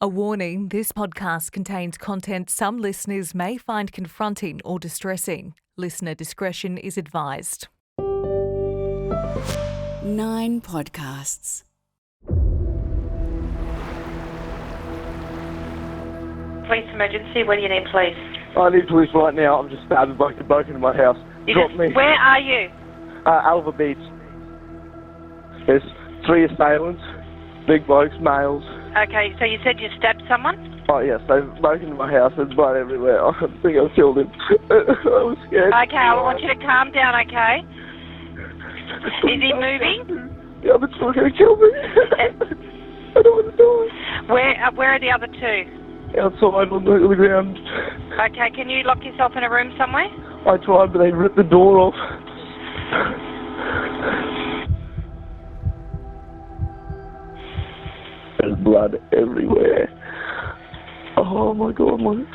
A warning, this podcast contains content some listeners may find confronting or distressing. Listener discretion is advised. 9 podcasts. Police emergency, where do you need police? I need police right now. I'm just stabbed broken into my house. Drop me. Where are you? Alva Beach. There's 3 assailants, big blokes, males. Okay, so you said you stabbed someone? Oh yes, they've broken into my house. There's blood everywhere. I think I killed him. I was scared. Okay, I want you to calm down, okay? Is he moving? Yeah, but still going to kill me. I don't want to die. Where are the other 2? Outside on the ground. Okay, can you lock yourself in a room somewhere? I tried, but they ripped the door off. There's blood everywhere. Oh my God, man.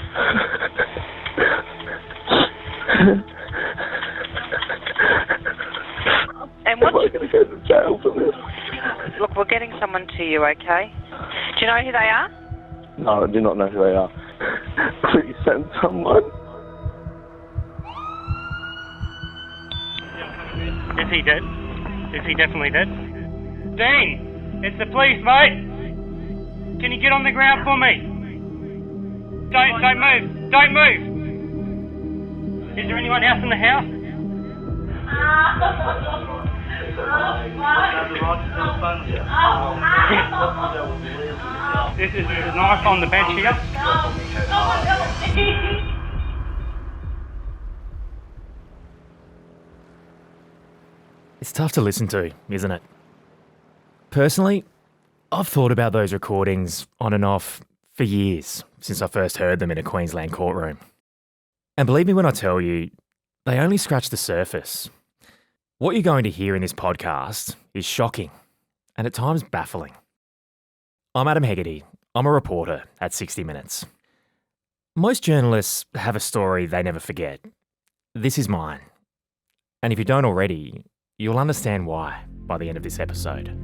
And what? Am I going to go to jail for this? Look, we're getting someone to you, okay? Do you know who they are? No, I do not know who they are. Please send someone. Is he dead? Is he definitely dead? Dean, it's the police, mate. Can you get on the ground for me? Don't move. Don't move. Is there anyone else in the house? There's a knife on the bench here. It's tough to listen to, isn't it? Personally, I've thought about those recordings on and off for years since I first heard them in a Queensland courtroom. And believe me when I tell you, they only scratch the surface. What you're going to hear in this podcast is shocking and at times baffling. I'm Adam Hegarty. I'm a reporter at 60 Minutes. Most journalists have a story they never forget. This is mine. And if you don't already, you'll understand why by the end of this episode.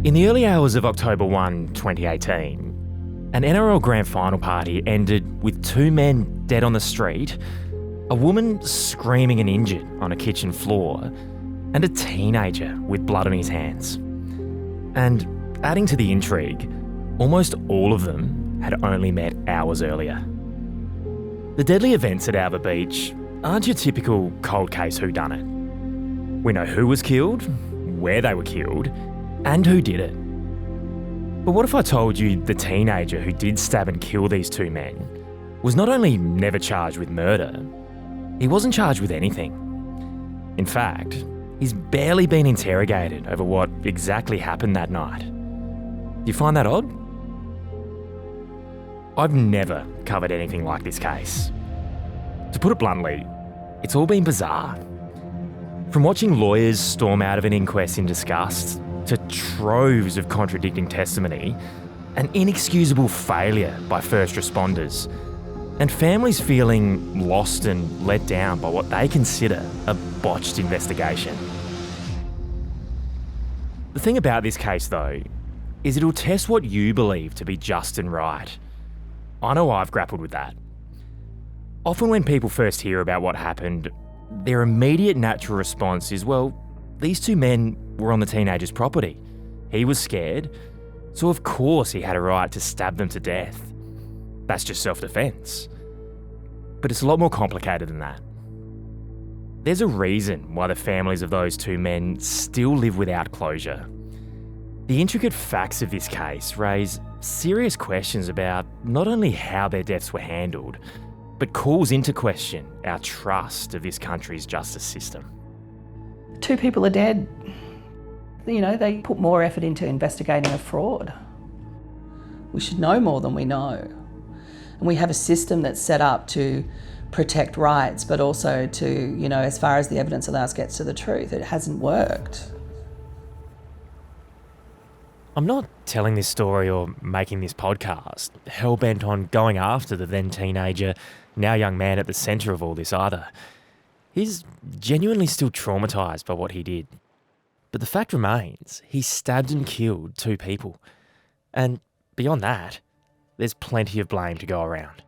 In the early hours of October 1, 2018, an NRL Grand Final party ended with 2 men dead on the street, a woman screaming and injured on a kitchen floor, and a teenager with blood on his hands. And adding to the intrigue, almost all of them had only met hours earlier. The deadly events at Alva Beach aren't your typical cold case whodunit. We know who was killed, where they were killed, and who did it. But what if I told you the teenager who did stab and kill these 2 men was not only never charged with murder, he wasn't charged with anything. In fact, he's barely been interrogated over what exactly happened that night. Do you find that odd? I've never covered anything like this case. To put it bluntly, it's all been bizarre. From watching lawyers storm out of an inquest in disgust, to troves of contradicting testimony, an inexcusable failure by first responders, and families feeling lost and let down by what they consider a botched investigation. The thing about this case, though, is it'll test what you believe to be just and right. I know I've grappled with that. Often when people first hear about what happened, their immediate natural response is, well, these 2 men were on the teenager's property. He was scared, so of course he had a right to stab them to death. That's just self-defense. But it's a lot more complicated than that. There's a reason why the families of those 2 men still live without closure. The intricate facts of this case raise serious questions about not only how their deaths were handled, but calls into question our trust of this country's justice system. 2 people are dead. You know, they put more effort into investigating a fraud. We should know more than we know. And we have a system that's set up to protect rights, but also to, you know, as far as the evidence allows gets to the truth. It hasn't worked. I'm not telling this story or making this podcast hell-bent on going after the then teenager, now young man at the centre of all this either. He's genuinely still traumatised by what he did. But the fact remains, he stabbed and killed 2 people. And beyond that, there's plenty of blame to go around.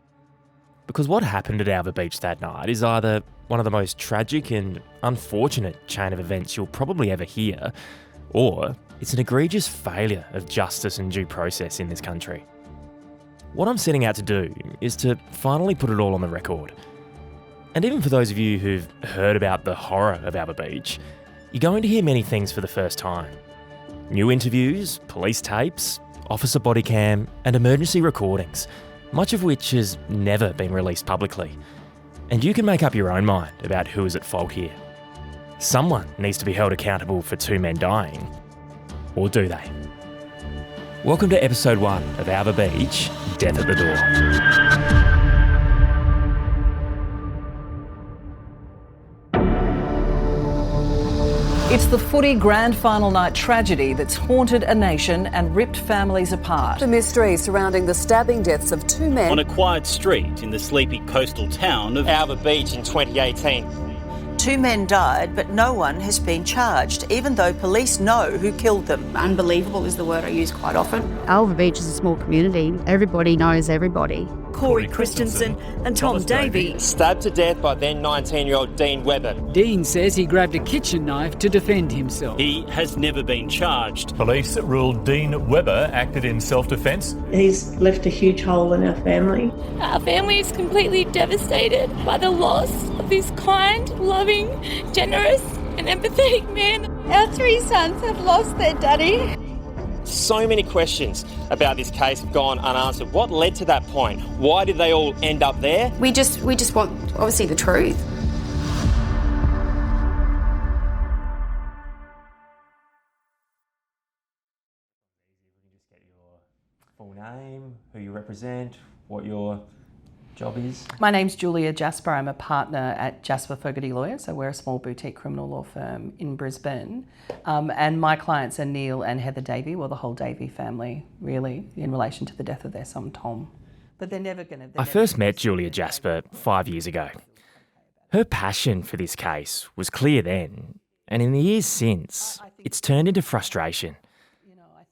Because what happened at Alva Beach that night is either one of the most tragic and unfortunate chain of events you'll probably ever hear, or it's an egregious failure of justice and due process in this country. What I'm setting out to do is to finally put it all on the record. And even for those of you who've heard about the horror of Alva Beach, you're going to hear many things for the first time. New interviews, police tapes, officer bodycam, and emergency recordings, much of which has never been released publicly. And you can make up your own mind about who is at fault here. Someone needs to be held accountable for 2 men dying. Or do they? Welcome to episode 1 of Alva Beach, Death at the Door. It's the footy grand final night tragedy that's haunted a nation and ripped families apart. The mystery surrounding the stabbing deaths of 2 men on a quiet street in the sleepy coastal town of Alva Beach in 2018. 2 men died, but no one has been charged, even though police know who killed them. Unbelievable is the word I use quite often. Alva Beach is a small community. Everybody knows everybody. Corey Christensen and Tom Davey. Stabbed to death by then 19-year-old Dean Webber. Dean says he grabbed a kitchen knife to defend himself. He has never been charged. Police ruled Dean Webber acted in self-defence. He's left a huge hole in our family. Our family is completely devastated by the loss of this kind, loving, generous and empathetic man. Our 3 sons have lost their daddy. So many questions about this case have gone unanswered. What led to that point? Why did they all end up there? We just want, obviously, the truth. Just get your full name, who you represent, what your job is. My name's Julia Jasper. I'm a partner at Jasper Fogarty Lawyers, so we're a small boutique criminal law firm in Brisbane. And my clients are Neil and Heather Davey, well, the whole Davey family, really, in relation to the death of their son, Tom. But they're never going to... I first met Julia Jasper 5 years ago. Her passion for this case was clear then, and in the years since, it's turned into frustration.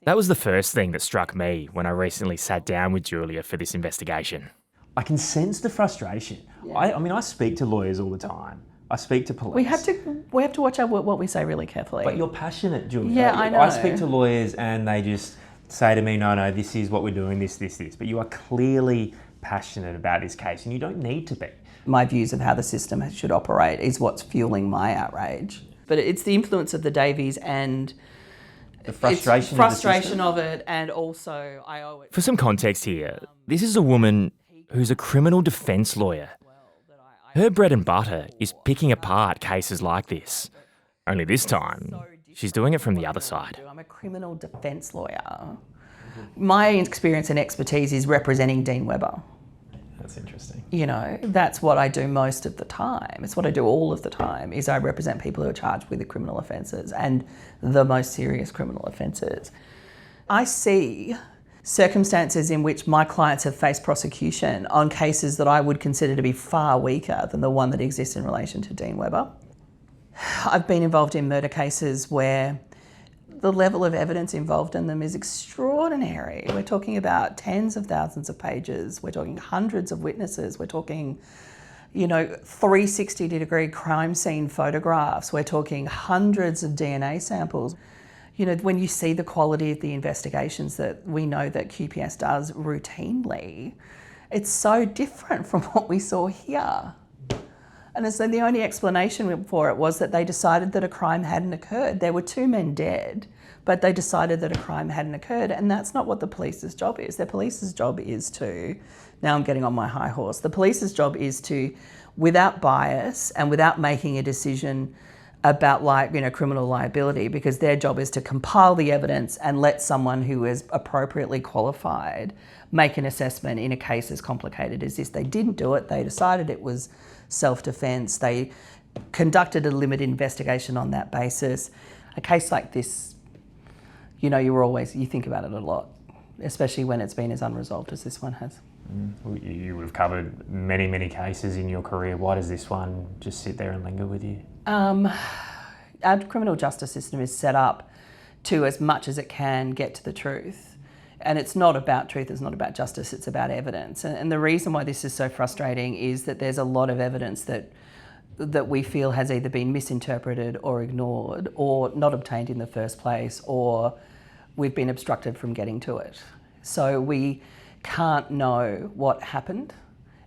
That was the first thing that struck me when I recently sat down with Julia for this investigation. I can sense the frustration. Yeah. I mean, I speak to lawyers all the time. I speak to police. We have to watch out what we say really carefully. But you're passionate, Julia. Yeah, I know. I speak to lawyers and they just say to me, no, this is what we're doing, this. But you are clearly passionate about this case and you don't need to be. My views of how the system should operate is what's fueling my outrage. But it's the influence of the Davies and... the frustration of it, and also I owe it... For some context here, this is a woman who's a criminal defence lawyer. Her bread and butter is picking apart cases like this. Only this time, she's doing it from the other side. I'm a criminal defence lawyer. My experience and expertise is representing Dean Webber. That's interesting. You know, that's what I do most of the time. It's what I do all of the time, is I represent people who are charged with the criminal offences and the most serious criminal offences. I see circumstances in which my clients have faced prosecution on cases that I would consider to be far weaker than the one that exists in relation to Dean Webber. I've been involved in murder cases where the level of evidence involved in them is extraordinary. We're talking about tens of thousands of pages. We're talking hundreds of witnesses. We're talking, 360-degree crime scene photographs. We're talking hundreds of DNA samples. When you see the quality of the investigations that we know that QPS does routinely, it's so different from what we saw here. And so the only explanation for it was that they decided that a crime hadn't occurred. There were 2 men dead, but they decided that a crime hadn't occurred, and that's not what the police's job is. The police's job is to, now I'm getting on my high horse, the police's job is to, without bias and without making a decision about criminal liability, because their job is to compile the evidence and let someone who is appropriately qualified make an assessment in a case as complicated as this. They didn't do it. They decided it was self-defence. They conducted a limited investigation on that basis. A case like this, you think about it a lot, especially when it's been as unresolved as this one has. You would have covered many, many cases in your career. Why does this one just sit there and linger with you? Our criminal justice system is set up to, as much as it can, get to the truth. And it's not about truth, it's not about justice, it's about evidence. And the reason why this is so frustrating is that there's a lot of evidence that we feel has either been misinterpreted or ignored or not obtained in the first place, or we've been obstructed from getting to it. So we can't know what happened,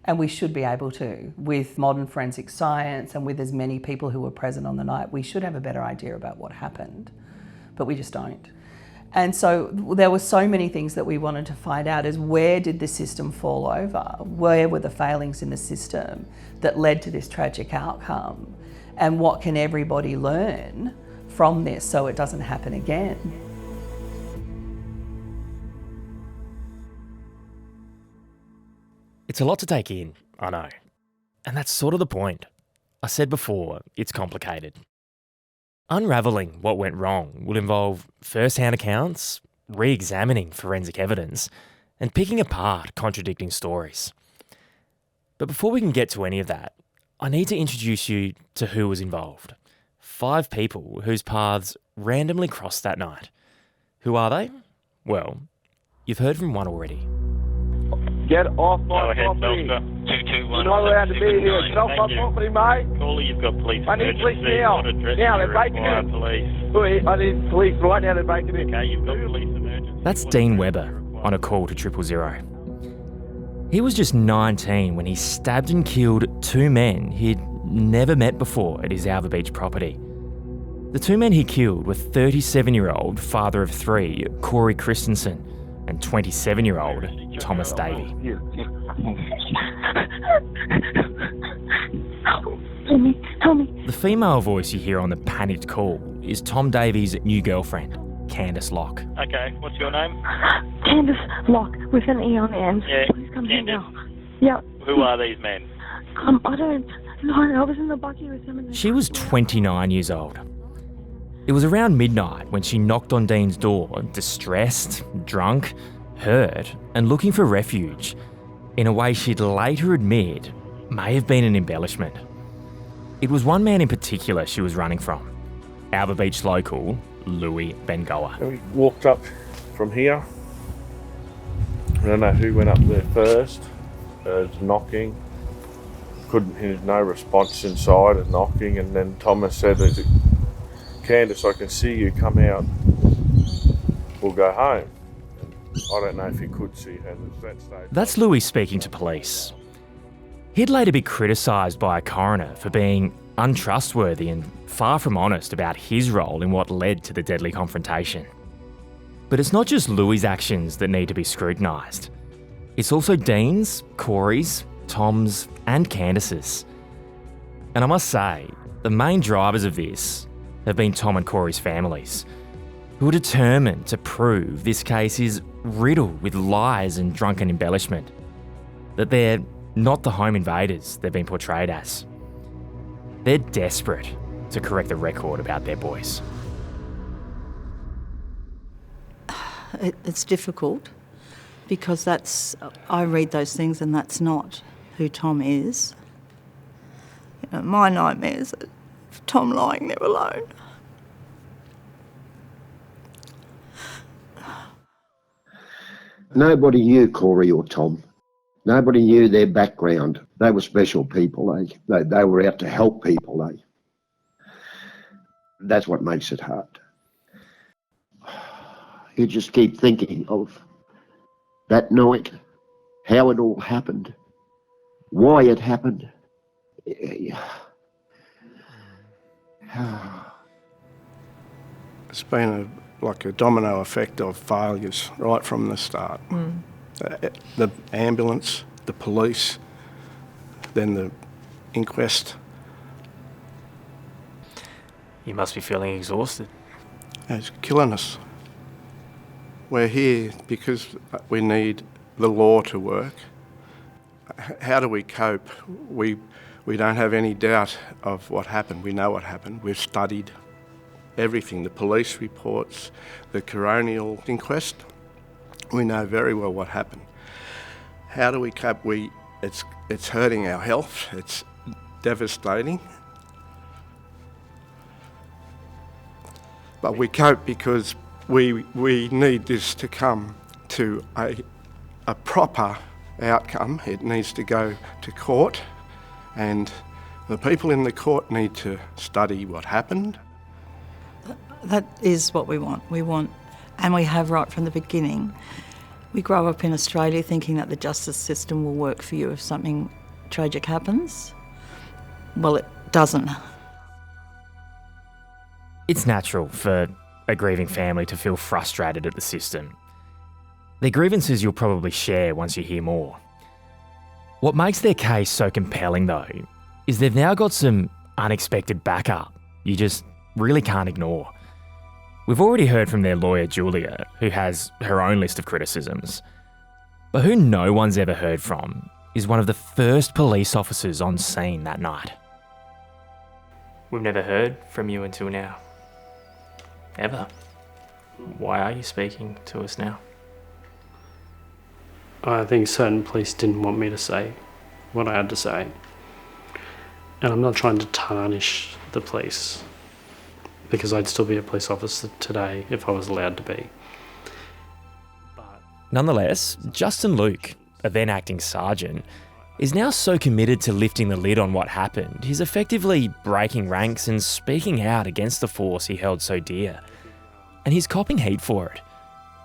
and we should be able to. With modern forensic science and with as many people who were present on the night, we should have a better idea about what happened, but we just don't. And so there were so many things that we wanted to find out, is where did the system fall over? Where were the failings in the system that led to this tragic outcome? And what can everybody learn from this so it doesn't happen again? It's a lot to take in, I know. And that's sort of the point. I said before, it's complicated. Unravelling what went wrong will involve first-hand accounts, re-examining forensic evidence, and picking apart contradicting stories. But before we can get to any of that, I need to introduce you to who was involved. 5 people whose paths randomly crossed that night. Who are they? Well, you've heard from one already. Get off my property. 221. You're not allowed to be here. Get off my property, mate. Caller, you've got police I need police emergency. now. What address Now, do you they're breaking require in. police? I need police right now, they're breaking in. Okay, you've got police emergency. That's Dean Webber on a call to 000. He was just 19 when he stabbed and killed 2 men he'd never met before at his Alva Beach property. The 2 men he killed were 37-year-old father of 3, Corey Christensen, and 27-year-old Thomas Davey. Tommy. The female voice you hear on the panicked call is Tom Davey's new girlfriend, Candice Locke. Okay, what's your name? Candice Locke with an E on the end. Yeah, Please come here now. Candice. Yeah. Who are these men? I don't know. I was in the buggy with them. She was 29 years old. It was around midnight when she knocked on Dean's door, distressed, drunk, hurt, and looking for refuge, in a way she'd later admit may have been an embellishment. It was one man in particular she was running from, Alva Beach local Louis Bengoa. We walked up from here. I don't know who went up there first. Knocking. Couldn't hear no response inside and knocking, and then Thomas said, Candice, I can see you, come out, we'll go home. I don't know if he could see her at that stage. That's Louis speaking to police. He'd later be criticised by a coroner for being untrustworthy and far from honest about his role in what led to the deadly confrontation. But it's not just Louis' actions that need to be scrutinised. It's also Dean's, Corey's, Tom's and Candice's. And I must say, the main drivers of this have been Tom and Corey's families, who are determined to prove this case is riddled with lies and drunken embellishment, that they're not the home invaders they've been portrayed as. They're desperate to correct the record about their boys. It's difficult because I read those things and that's not who Tom is. You know, my nightmare is Tom lying there alone. Nobody knew Corey or Tom. Nobody knew their background. They were special people. They were out to help people. That's what makes it hard. You just keep thinking of that night, how it all happened, why it happened. It's been like a domino effect of failures right from the start. The ambulance, the police, then the inquest. You must be feeling exhausted. It's killing us. We're here because we need the law to work. How do we cope? We don't have any doubt of what happened. We know what happened. We've studied everything, the police reports, the coronial inquest. We know very well what happened. How do we cope? It's hurting our health. It's devastating. But we cope because we need this to come to a proper outcome, it needs to go to court, and the people in the court need to study what happened. That is what we want. We want, and we have right from the beginning. We grow up in Australia thinking that the justice system will work for you if something tragic happens. Well, it doesn't. It's natural for a grieving family to feel frustrated at the system. Their grievances you'll probably share once you hear more. What makes their case so compelling, though, is they've now got some unexpected backup you just really can't ignore. We've already heard from their lawyer, Julia, who has her own list of criticisms. But who no one's ever heard from is one of the first police officers on scene that night. We've never heard from you until now. Ever. Why are you speaking to us now? I think certain police didn't want me to say what I had to say. And I'm not trying to tarnish the police, because I'd still be a police officer today if I was allowed to be. Nonetheless, Justin Luke, a then acting sergeant, is now so committed to lifting the lid on what happened, he's effectively breaking ranks and speaking out against the force he held so dear. And he's copping heat for it.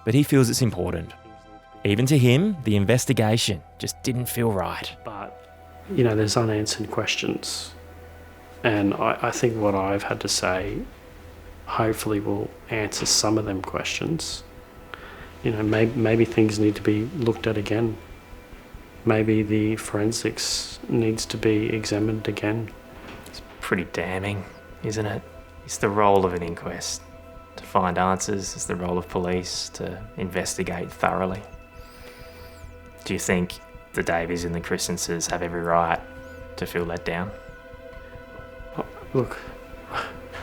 But he feels it's important. Even to him, the investigation just didn't feel right. But, you know, there's unanswered questions. And I think what I've had to say hopefully will answer some of them questions. You know, maybe things need to be looked at again. Maybe the forensics needs to be examined again. It's pretty damning, isn't it? It's the role of an inquest. To find answers. It's the role of police to investigate thoroughly. Do you think the Davies and the Christensen's have every right to feel let down? Look,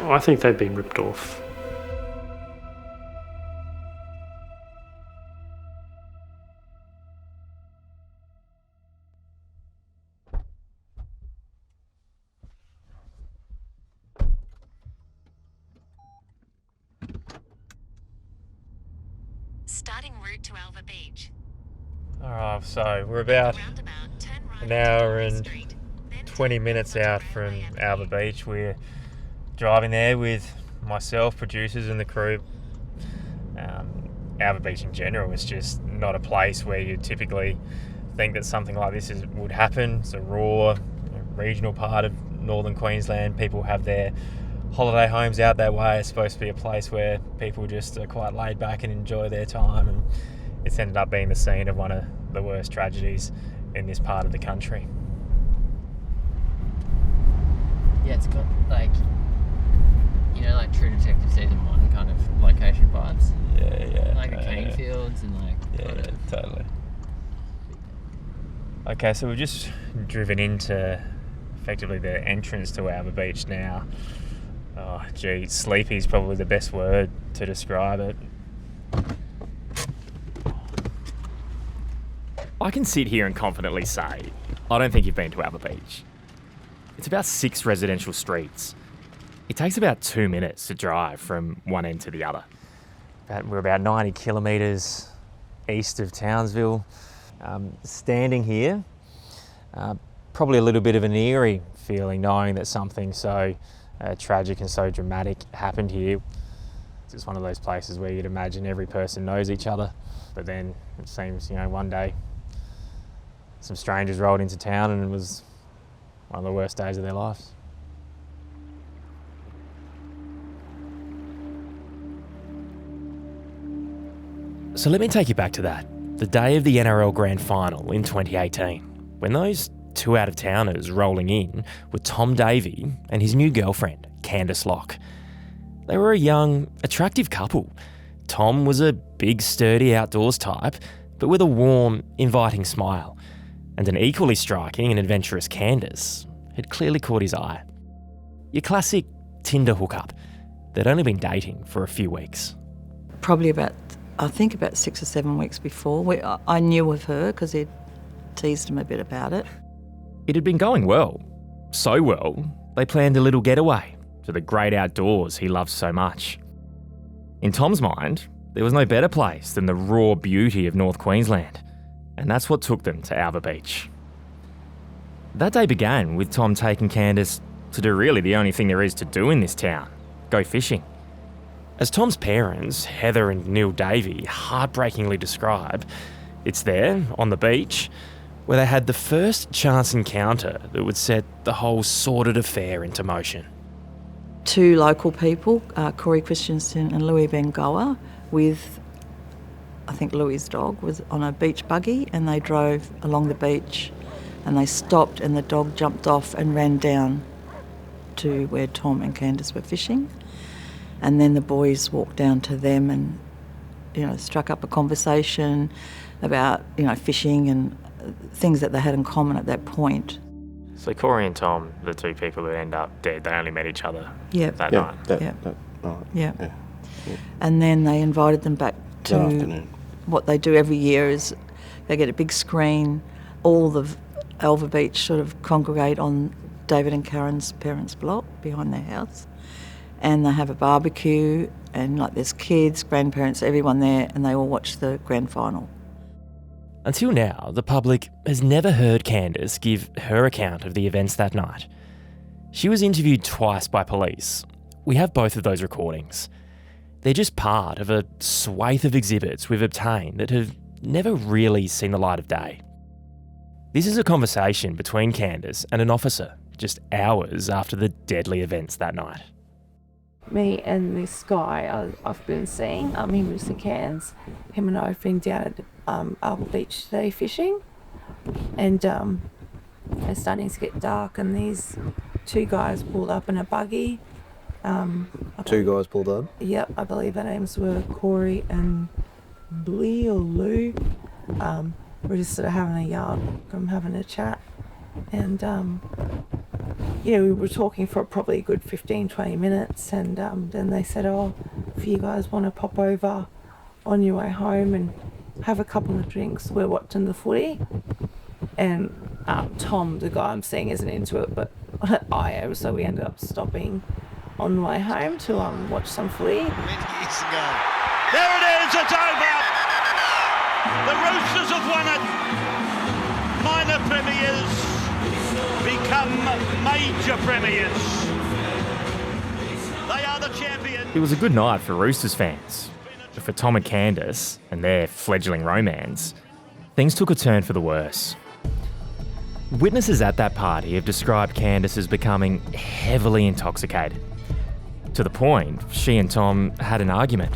I think they've been ripped off. Starting route to Alva Beach. Alright, so we're about an hour and 20 minutes out from Alva Beach. We're driving there with myself, producers and the crew. Alva Beach in general is just not a place where you typically think that something like this would happen. It's a raw, regional part of northern Queensland. People have their holiday homes out that way. It's supposed to be a place where people just are quite laid back and enjoy their time, and it's ended up being the scene of one of the worst tragedies in this part of the country. Yeah, it's got like, you know, like True Detective Season 1 kind of location vibes. Yeah. Like the cane fields and like... Yeah, totally. Okay, so we've just driven into effectively the entrance to Alva Beach now. Oh, gee, sleepy is probably the best word to describe it. I can sit here and confidently say, I don't think you've been to Alva Beach. It's about 6 residential streets. It takes about 2 minutes to drive from one end to the other. We're about 90 kilometres east of Townsville. Standing here, probably a little bit of an eerie feeling knowing that something so tragic and so dramatic happened here. It's one of those places where you'd imagine every person knows each other, but then it seems, you know, one day some strangers rolled into town and it was one of the worst days of their lives. So let me take you back to that, the day of the NRL Grand Final in 2018, when those 2 out-of-towners rolling in were Tom Davey and his new girlfriend, Candice Locke. They were a young, attractive couple. Tom was a big, sturdy outdoors type, but with a warm, inviting smile. And an equally striking and adventurous Candice had clearly caught his eye. Your classic Tinder hookup. They'd only been dating for a few weeks. Probably about 6 or 7 weeks before. I knew of her because he'd teased him a bit about it. It had been going well. So well, they planned a little getaway to the great outdoors he loved so much. In Tom's mind, there was no better place than the raw beauty of North Queensland, and that's what took them to Alva Beach. That day began with Tom taking Candice to do really the only thing there is to do in this town, go fishing. As Tom's parents, Heather and Neil Davey, heartbreakingly describe, it's there, on the beach, where they had the first chance encounter that would set the whole sordid affair into motion. 2 local people, Corey Christensen and Louis Bengoa, with, I think Louis' dog, was on a beach buggy, and they drove along the beach and they stopped and the dog jumped off and ran down to where Tom and Candice were fishing. And then the boys walked down to them and, struck up a conversation about, fishing and things that they had in common at that point. So Corey and Tom, the 2 people who end up dead, they only met each other that night? Yeah. And then they invited them back to what they do every year is they get a big screen, all the Alva Beach sort of congregate on David and Karen's parents' block behind their house, and they have a barbecue and there's kids, grandparents, everyone there, and they all watch the grand final. Until now, the public has never heard Candice give her account of the events that night. She was interviewed twice by police. We have both of those recordings. They're just part of a swathe of exhibits we've obtained that have never really seen the light of day. This is a conversation between Candice and an officer just hours after the deadly events that night. Me and this guy I've been seeing, he was in Cairns. Him and I have been down at Alva Beach today fishing, and it's starting to get dark, and these 2 guys pulled up in a buggy. 2 guys pulled up? Yep, I believe their names were Corey and Lee or Lou. We're just sort of having a yarn, having a chat, and we were talking for probably a good 15-20 minutes, and then they said, if you guys want to pop over on your way home and have a couple of drinks, we're watching the footy. And Tom, the guy I'm seeing, isn't into it, but I am, so we ended up stopping on the way home to watch some footy. There it is, it's over! The Roosters have won it! Minor premiers become major premiers. They are the champions. It was a good night for Roosters fans. But for Tom and Candice and their fledgling romance, things took a turn for the worse. Witnesses at that party have described Candice as becoming heavily intoxicated, to the point she and Tom had an argument.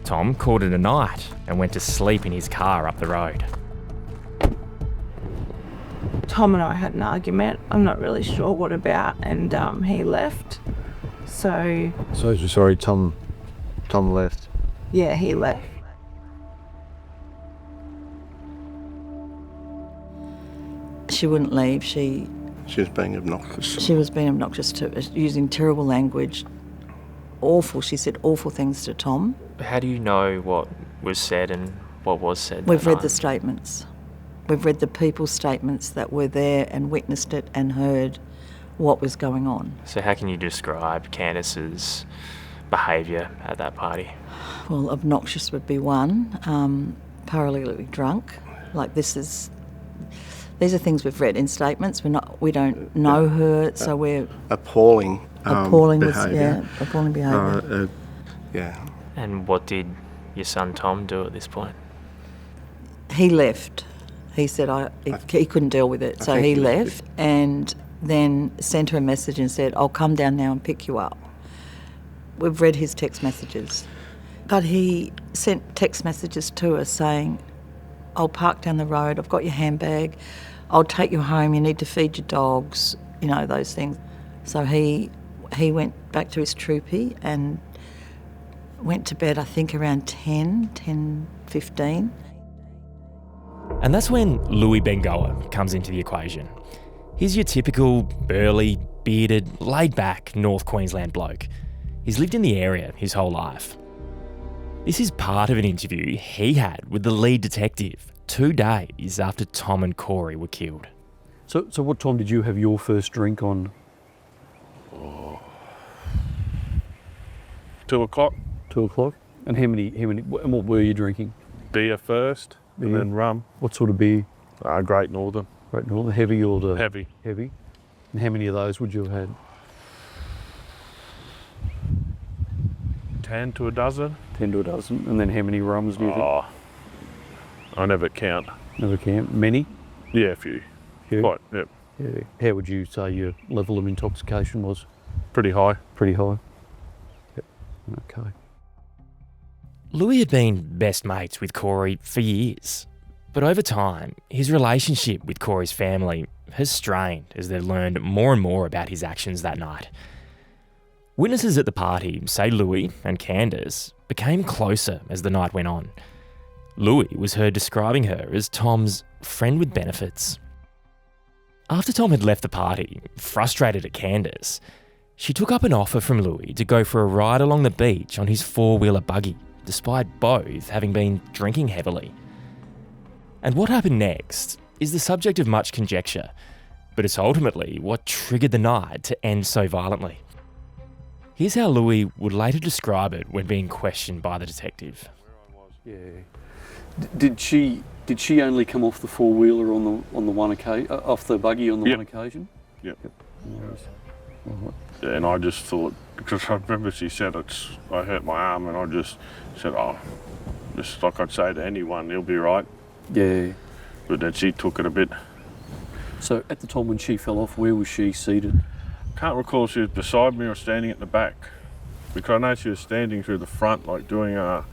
Tom called it a night and went to sleep in his car up the road. Tom and I had an argument. I'm not really sure what about, and he left. So sorry, Tom left? Yeah, he left. She wouldn't leave. She was being obnoxious. She was being obnoxious to us, using terrible language. Awful. She said awful things to Tom. How do you know what was said and what was said? We've read the statements. We've read the people's statements that were there and witnessed it and heard what was going on. So how can you describe Candice's behaviour at that party? Well, obnoxious would be one. Paralegally drunk. These are things we've read in statements. We don't know her, so we're appalling. Appalling behaviour. Appalling behaviour. Yeah. And what did your son Tom do at this point? He left. He said he couldn't deal with it, so he left and then sent her a message and said, I'll come down now and pick you up. We've read his text messages. But he sent text messages to us saying, I'll park down the road, I've got your handbag, I'll take you home, you need to feed your dogs, those things. So he went back to his troopy and went to bed, I think, around 10:15. And that's when Louis Bengoa comes into the equation. He's your typical burly, bearded, laid-back North Queensland bloke. He's lived in the area his whole life. This is part of an interview he had with the lead detective 2 days after Tom and Corey were killed. So what time did you have your first drink on? 2 o'clock. 2 o'clock? And what were you drinking? Beer first, and then rum. What sort of beer? Great Northern. Great Northern, heavy or the? Heavy. Heavy. And how many of those would you have had? 10 to a dozen. 10 to a dozen. And then how many rums do you think? I never count. Never count. Many? Yeah, a few. Quite, yep. Yeah. How would you say your level of intoxication was? Pretty high. Pretty high. Yep. Okay. Louis had been best mates with Corey for years, but over time, his relationship with Corey's family has strained as they've learned more and more about his actions that night. Witnesses at the party say Louis and Candice became closer as the night went on. Louis was heard describing her as Tom's friend with benefits. After Tom had left the party, frustrated at Candice, she took up an offer from Louis to go for a ride along the beach on his four-wheeler buggy, despite both having been drinking heavily. And what happened next is the subject of much conjecture, but it's ultimately what triggered the night to end so violently. Here's how Louis would later describe it when being questioned by the detective. Yeah. Did she only come off the four-wheeler on the one occasion, off the buggy on the one occasion? Yep. Right. Yeah, and I just thought, because I remember she said I hurt my arm, and I just said, just like I'd say to anyone, he'll be right. Yeah. But then she took it a bit. So at the time when she fell off, where was she seated? Can't recall if she was beside me or standing at the back, because I know she was standing through the front, like doing a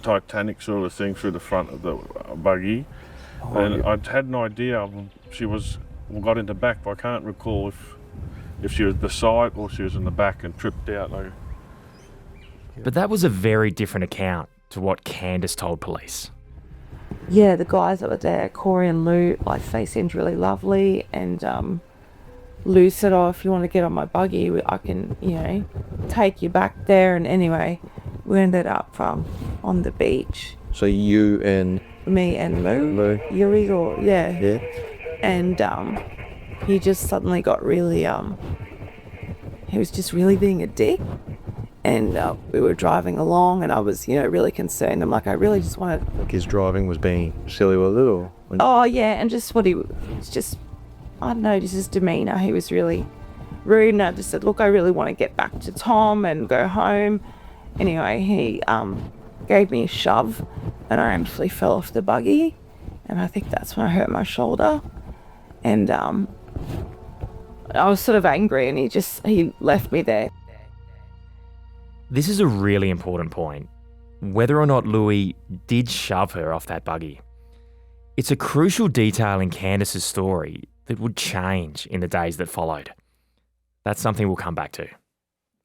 Titanic sort of thing through the front of the buggy. I'd had an idea she got in the back, but I can't recall if she was beside or she was in the back and tripped out. But that was a very different account to what Candice told police. Yeah, the guys that were there, Corey and Lou, they seemed really lovely, and Lou said, if you want to get on my buggy, I can, take you back there. And anyway, we ended up on the beach. So you and... Me and Lou. Yuri, yeah. And he just suddenly got really, he was just really being a dick. And we were driving along, and I was, really concerned. I'm like, I really just want to... His driving was being silly with it, or... Oh, yeah, and just what he was just... I don't know, just his demeanour. He was really rude, and I just said, look, I really want to get back to Tom and go home. Anyway, he gave me a shove, and I actually fell off the buggy, and I think that's when I hurt my shoulder. And I was sort of angry, and he left me there. This is a really important point. Whether or not Louis did shove her off that buggy. It's a crucial detail in Candice's story that would change in the days that followed. That's something we'll come back to.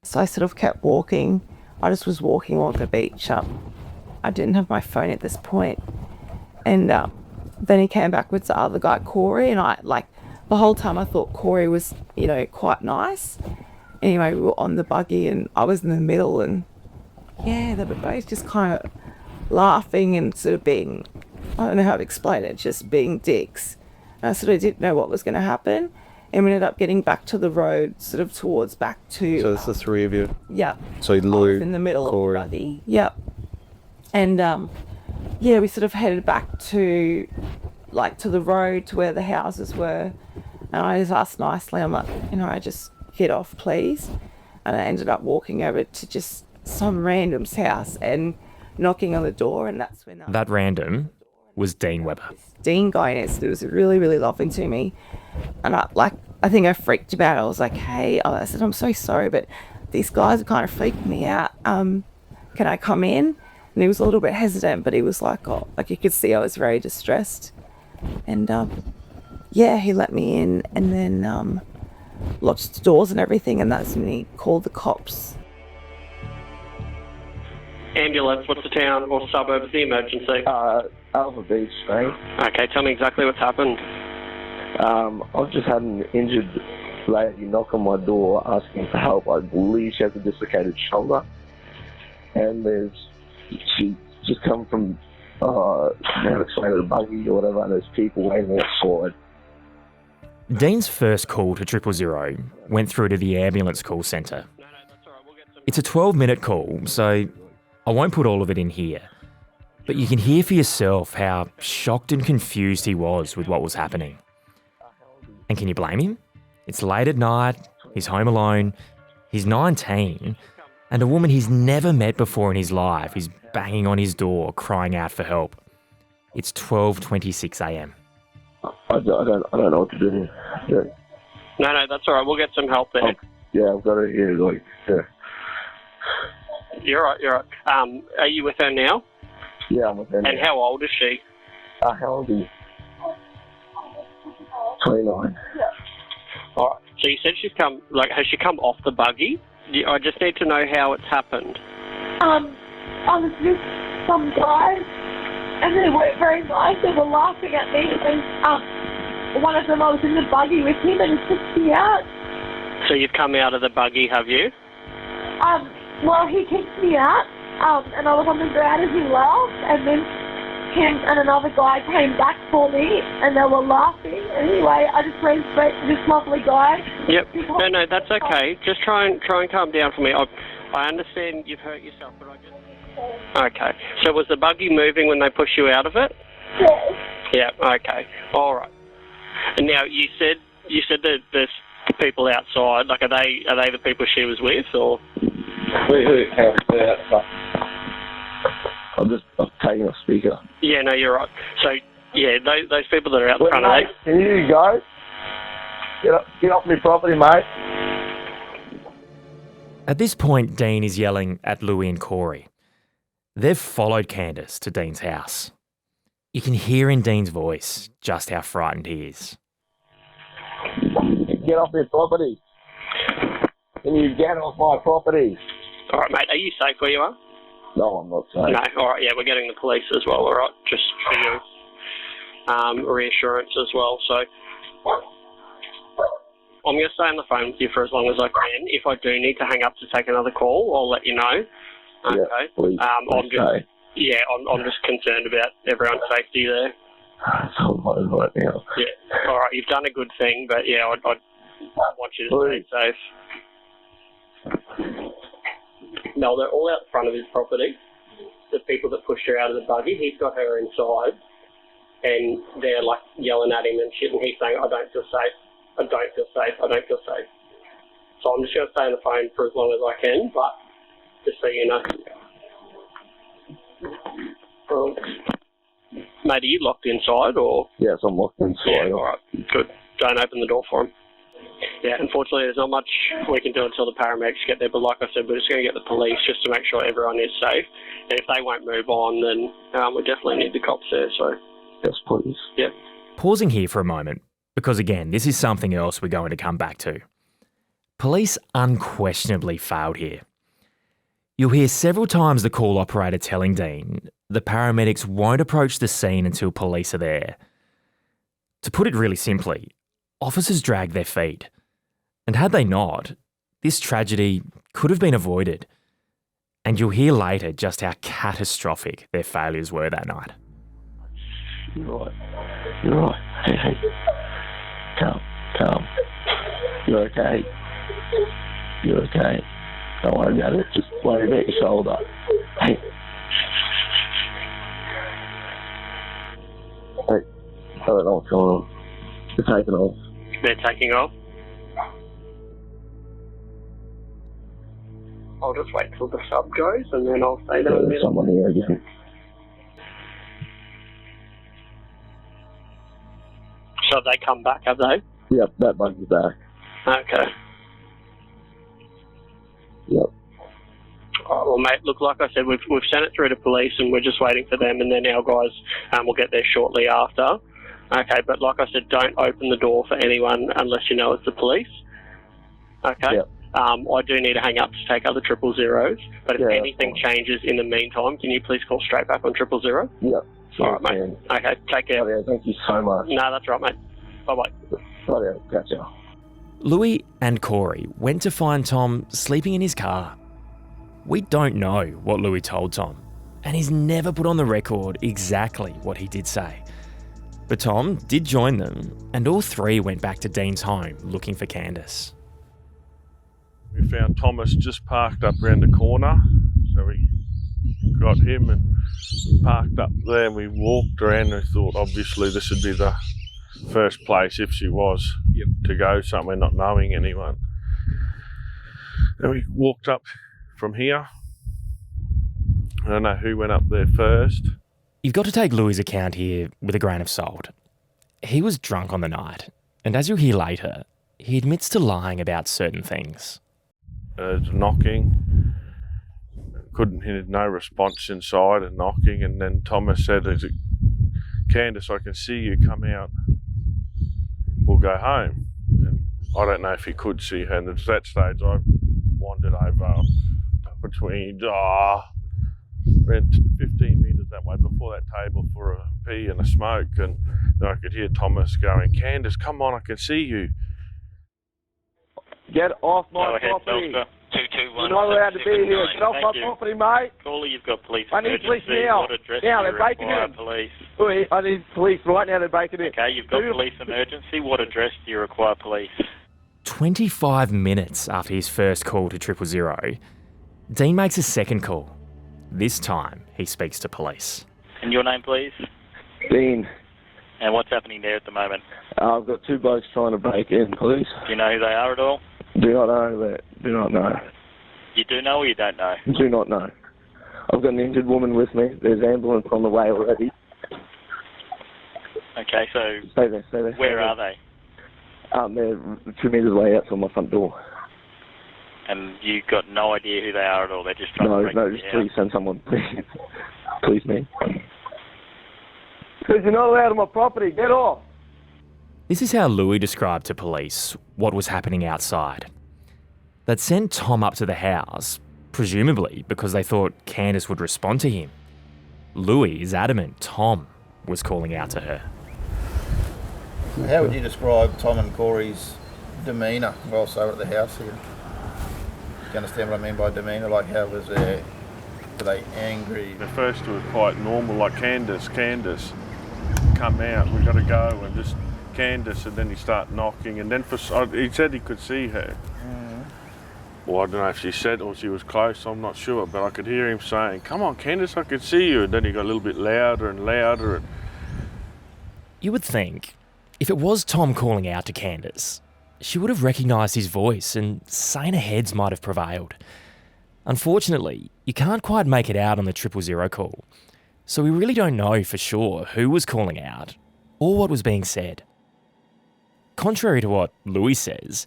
So I sort of kept walking. I just was walking along the beach. I didn't have my phone at this point. And then he came back with the other guy, Corey, and the whole time I thought Corey was, quite nice. Anyway, we were on the buggy, and I was in the middle, and yeah, they were both just kind of laughing and sort of being, I don't know how to explain it, just being dicks. And I sort of didn't know what was going to happen, and we ended up getting back to the road, sort of towards back to... So it's the three of you? Yeah. So Lou, in the middle Corey. Of the buggy. Yep. And we sort of headed back to the road to where the houses were, and I just asked nicely, I'm like, I just get off, please. And I ended up walking over to just some random's house and knocking on the door, and that's when... That random was Dean Webber. Dean guy, it was really, really lovely to me. And I think I freaked about it. I was like, hey, I said, I'm so sorry, but these guys are kind of freaking me out. Can I come in? And he was a little bit hesitant, but he was like, you could see I was very distressed. And he let me in, and then locked the doors and everything, and that's when he called the cops. Ambulance, what's the town or suburb of the emergency? Alva Beach, mate. Okay, tell me exactly what's happened. I've just had an injured lady knock on my door asking for help. I believe she has a dislocated shoulder. And she's just come from a buggy or whatever, and there's people waiting outside. Dean's first call to 000 went through to the ambulance call centre. It's a 12-minute call, so I won't put all of it in here, but you can hear for yourself how shocked and confused he was with what was happening. And can you blame him? It's late at night, he's home alone, he's 19, and a woman he's never met before in his life is banging on his door, crying out for help. It's 12:26 a.m. I don't know what to do here. Yeah. No, that's all right. We'll get some help there. Yeah, I've got it here. Like, yeah. You're right. Are you with her now? Yeah, I'm with her. And how old is she? How old are you? 29. All right. So you said she's come. Like, has she come off the buggy? I just need to know how it's happened. I was with some guys, and they weren't very nice. They were laughing at me, and one of them, I was in the buggy with him, and he kicked me out. So you've come out of the buggy, have you? Well, he kicked me out, and I was on the ground as he laughed, and then him and another guy came back for me, and they were laughing. Anyway, I just ran straight to this lovely guy. Yep. No, that's okay. Just try and calm down for me. I understand you've hurt yourself, but I just... Okay. So was the buggy moving when they pushed you out of it? Yes. Yeah. Okay. All right. And now you said that there's people outside. Like, are they the people she was with, or? I'm taking a speaker. Yeah. No, you're right. So yeah, those people that are out the front of mate, can you go? Get off my property, mate. At this point, Dean is yelling at Louis and Corey. They've followed Candice to Dean's house. You can hear in Dean's voice just how frightened he is. Get off my property. Can you get off my property? All right, mate. Are you safe where you are? No, I'm not safe. No. All right. Yeah, we're getting the police as well. All right, just for your reassurance as well. So I'm going to stay on the phone with you for as long as I can. If I do need to hang up to take another call, I'll let you know. Okay. Yeah, please. I'm just concerned about everyone's safety there. It's all right now. Yeah. All right. You've done a good thing, but yeah, I want you to stay safe. No, they're all out front of his property. The people that pushed her out of the buggy, he's got her inside, and they're like yelling at him and shit, and he's saying, I don't feel safe. I don't feel safe. I don't feel safe. So I'm just going to stay on the phone for as long as I can, but just so you know. Mate, are you locked inside, or? Yes, I'm locked inside. Yeah, all right, good. Don't open the door for him. Yeah, unfortunately, there's not much we can do until the paramedics get there, but like I said, we're just going to get the police just to make sure everyone is safe. And if they won't move on, then we definitely need the cops there, so... Yes, please. Yeah. Pausing here for a moment, because again, this is something else we're going to come back to. Police unquestionably failed here. You'll hear several times the call operator telling Dean the paramedics won't approach the scene until police are there. To put it really simply, officers dragged their feet. And had they not, this tragedy could have been avoided. And you'll hear later just how catastrophic their failures were that night. You're right. You're right. Hey. Calm. You're okay. You're okay. Don't worry about it. Just worry about your shoulder. Hey. I don't know what's going on. They're taking off. They're taking off? I'll just wait till the sub goes and then I'll stay there. There's someone here again. So have they come back, have they? Yep, that buggy's back. Okay. Yep. All right, well, mate, look, like I said, we've sent it through to police and we're just waiting for them, and then our guys will get there shortly after. Okay, but like I said, don't open the door for anyone unless you know it's the police. Okay? Yep. I do need to hang up to take other 000s, but if anything changes in the meantime, can you please call straight back on 000? Yep. All right, mate. Okay, take care. Yeah, thank you so much. No, that's right, mate. Bye-bye. Yeah, gotcha. Louis and Corey went to find Tom sleeping in his car. We don't know what Louis told Tom, and he's never put on the record exactly what he did say. But Tom did join them, and all three went back to Dean's home looking for Candice. We found Thomas just parked up around the corner, so we got him and parked up there, and we walked around and thought obviously this would be the first place if she was to go somewhere, not knowing anyone. And we walked up from here. I don't know who went up there first. You've got to take Louis' account here with a grain of salt. He was drunk on the night, and as you'll hear later, he admits to lying about certain things. Knocking. Couldn't hear no response inside and knocking, and then Thomas said, "Candice, I can see you, come out. We'll go home." And I don't know if he could see her, and at that stage I wandered over between around 15 metres that way before that table for a pee and a smoke, and then I could hear Thomas going, "Candice, come on, I can see you." Get off my Go ahead, property. Belster. 221. You're not allowed to be here. Get off my Thank you. property, mate. Caller, you've got police I need emergency. police now. What address Now, do you they're breaking require in. police? Oi, I need police right now. They're breaking in. Okay, you've got police emergency. What address do you require police? 25 minutes after his first call to 000, Dean makes a second call. This time, he speaks to police. And your name, please? Dean, And what's happening there at the moment? I've got two blokes trying to break in, police. Do you know who they are at all? Do not know that. Do not know. You do know or you don't know? Do not know. I've got an injured woman with me. There's ambulance on the way already. Okay, so Stay there, stay there. where are they? They're 2 metres away outside my front door. And you've got no idea who they are at all? They're just trying to break No, in just the please house? send someone, please. Please, me. Because you're not allowed on my property. Get off. This is how Louis described to police what was happening outside. They'd sent Tom up to the house, presumably because they thought Candice would respond to him. Louis is adamant Tom was calling out to her. How would you describe Tom and Corey's demeanour whilst they were at the house here? Do you understand what I mean by demeanour? Like, how was their... Were they angry? At first it was quite normal, like Candice, come out, we got to go, and just Candice, and then he started knocking, and then he said he could see her. Well, I don't know if she said or she was close, I'm not sure, but I could hear him saying, "Come on, Candice, I could see you," and then he got a little bit louder and louder. And You would think, if it was Tom calling out to Candice, she would have recognised his voice and saner heads might have prevailed. Unfortunately, you can't quite make it out on the 000 call, so we really don't know for sure who was calling out or what was being said. Contrary to what Louis says,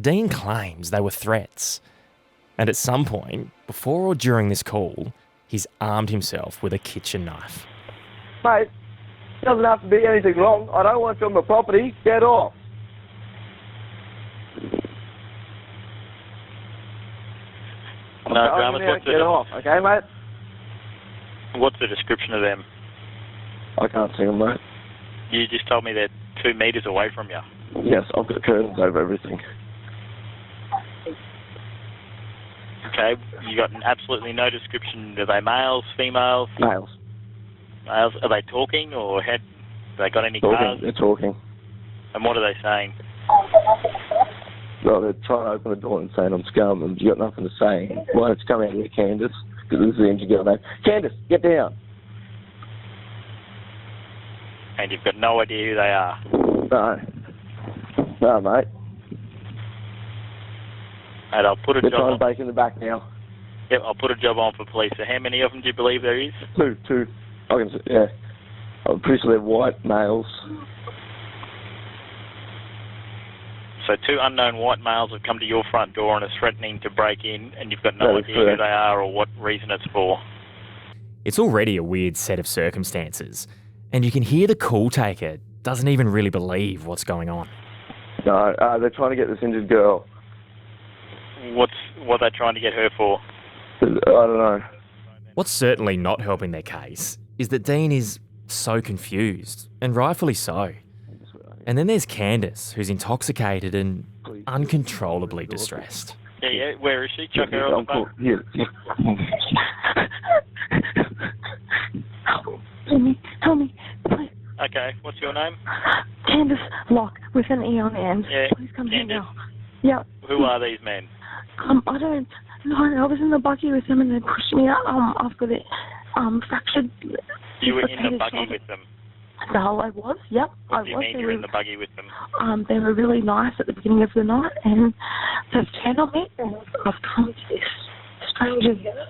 Dean claims they were threats, and at some point, before or during this call, he's armed himself with a kitchen knife. Mate, doesn't have to be anything wrong. I don't want you on my property. Get off. No dramas. Get off, okay, mate? What's the description of them? I can't see them, mate. You just told me they're 2 metres away from you. Yes, I've got curtains over everything. Okay, you got absolutely no description. Are they males, females? Males. Males. Are they talking or have they got any Talking. cars? They're talking. And what are they saying? Well, they're trying to open the door and saying I'm scum and you got nothing to say. Why don't you come out here, Candice? Because this is the injured girl name. Candice, get down. And you've got no idea who they are? No, mate. And I'll put a They're job trying on. to break in the back now. Yep, I'll put a job on for police. So how many of them do you believe there is? Two. I can see, yeah. I'm pretty sure they're white males. So 2 unknown white males have come to your front door and are threatening to break in, and you've got no That is idea who correct. they are or what reason it's for. It's already a weird set of circumstances, and you can hear the call taker doesn't even really believe what's going on. No, they're trying to get this injured girl. What are they trying to get her for? I don't know. What's certainly not helping their case is that Dean is so confused, and rightfully so. And then there's Candice, who's intoxicated and uncontrollably distressed. Yeah, where is she? Chuck her on the phone. Tommy, please. Okay, what's your name? Candice Locke with an E on the end. Yeah, Please come here Candice. now. Yeah. Who are these men? I don't No, I was in the buggy with them and they pushed me out. I've got it fractured. You were in the dislocated buggy shoulder. with them? No, I was. Yep, What I do you was. mean They you're were, in the buggy with them? they were really nice at the beginning of the night, and they've turned on me, and I've come to this stranger here,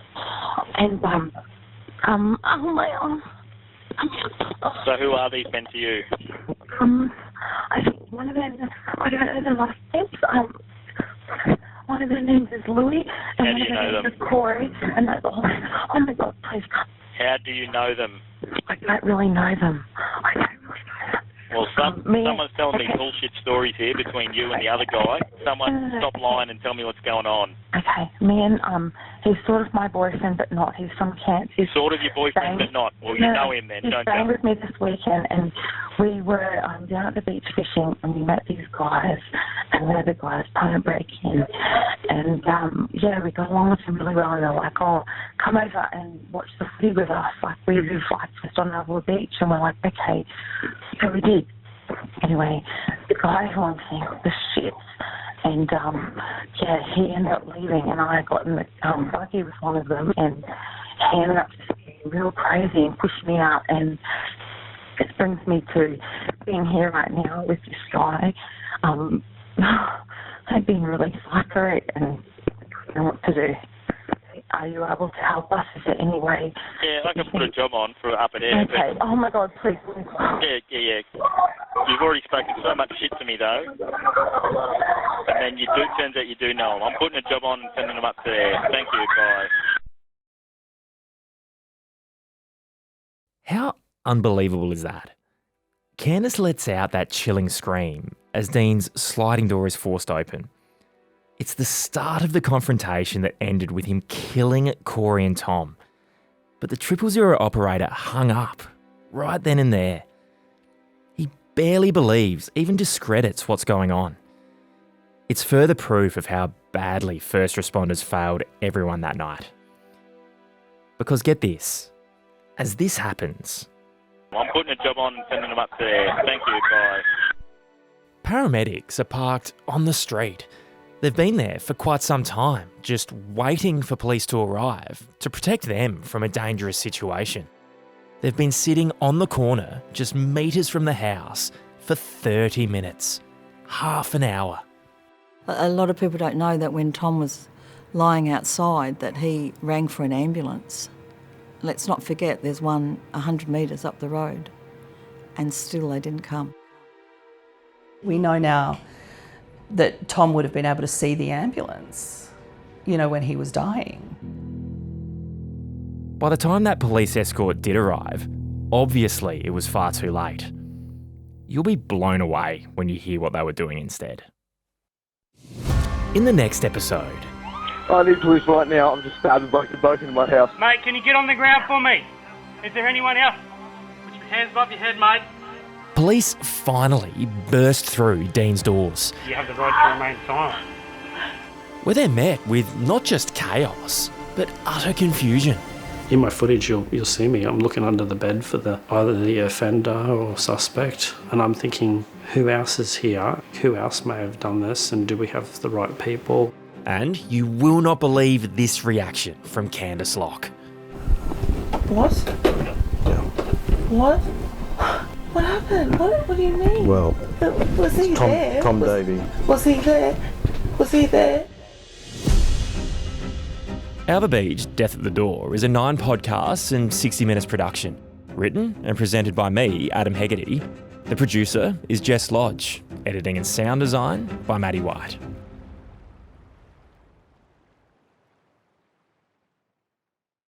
and oh my arm. So who are these men to you? I think one of them, I don't know their last names. One of their names is Louis, and How one do of you their know names them? is Corey, and that's all. Oh my God, please come. How do you know them? I don't really know them. Well, someone's telling me bullshit stories here between you and the other guy. Someone stop lying and tell me what's going on. Okay, me and he's sort of my boyfriend, but not. He's from Cairns. He's Sort of your boyfriend, but not. Well, you know him then, he's don't staying you? with me this weekend, and we were down at the beach fishing, and we met these guys, and one of the guys trying to break in, and yeah, we got along with him really well, and they're like, oh, come over and watch the footy with us. Like, we live like just on Alva Beach, and we're like, okay. So we did. Anyway, the guy who I'm seeing the shits, and yeah, he ended up leaving, and I got in the buggy with one of them, and he ended up just getting real crazy and pushed me out, and it brings me to being here right now with this guy. I've been really psycho, and I don't know what to do. Are you able to help us? Is there any way? Yeah, I can put a job on for up at air. Okay. Oh my God, please. Yeah. You've already spoken so much shit to me though, and then turns out you do know them. I'm putting a job on and sending them up to air. Thank you. Bye. How unbelievable is that? Candice lets out that chilling scream as Dean's sliding door is forced open. It's the start of the confrontation that ended with him killing Corey and Tom. But the 000 operator hung up right then and there. He barely believes, even discredits what's going on. It's further proof of how badly first responders failed everyone that night. Because get this, as this happens, I'm putting a job on and sending them up to air. Thank you. Bye. paramedics are parked on the street. They've been there for quite some time, just waiting for police to arrive to protect them from a dangerous situation. They've been sitting on the corner, just metres from the house, for 30 minutes, half an hour. A lot of people don't know that when Tom was lying outside that he rang for an ambulance. Let's not forget there's one 100 metres up the road and still they didn't come. We know now that Tom would have been able to see the ambulance, when he was dying. By the time that police escort did arrive, obviously it was far too late. You'll be blown away when you hear what they were doing instead. In the next episode... I need police right now. I'm just stabbed and broken in my house. Mate, can you get on the ground for me? Is there anyone else? Put your hands above your head, mate. Police finally burst through Dean's doors, You have the right to remain silent. where they're met with not just chaos, but utter confusion. In my footage, you'll see me. I'm looking under the bed for either the offender or suspect, and I'm thinking, who else is here? Who else may have done this? And do we have the right people? And you will not believe this reaction from Candice Locke. What? What? What happened? What do you mean? Well, was he there? Tom Davey. Was he there? Was he there? Alva Beach, Death at the Door is a 9 podcasts and 60 minutes production. Written and presented by me, Adam Hegarty. The producer is Jess Lodge. Editing and sound design by Maddie White.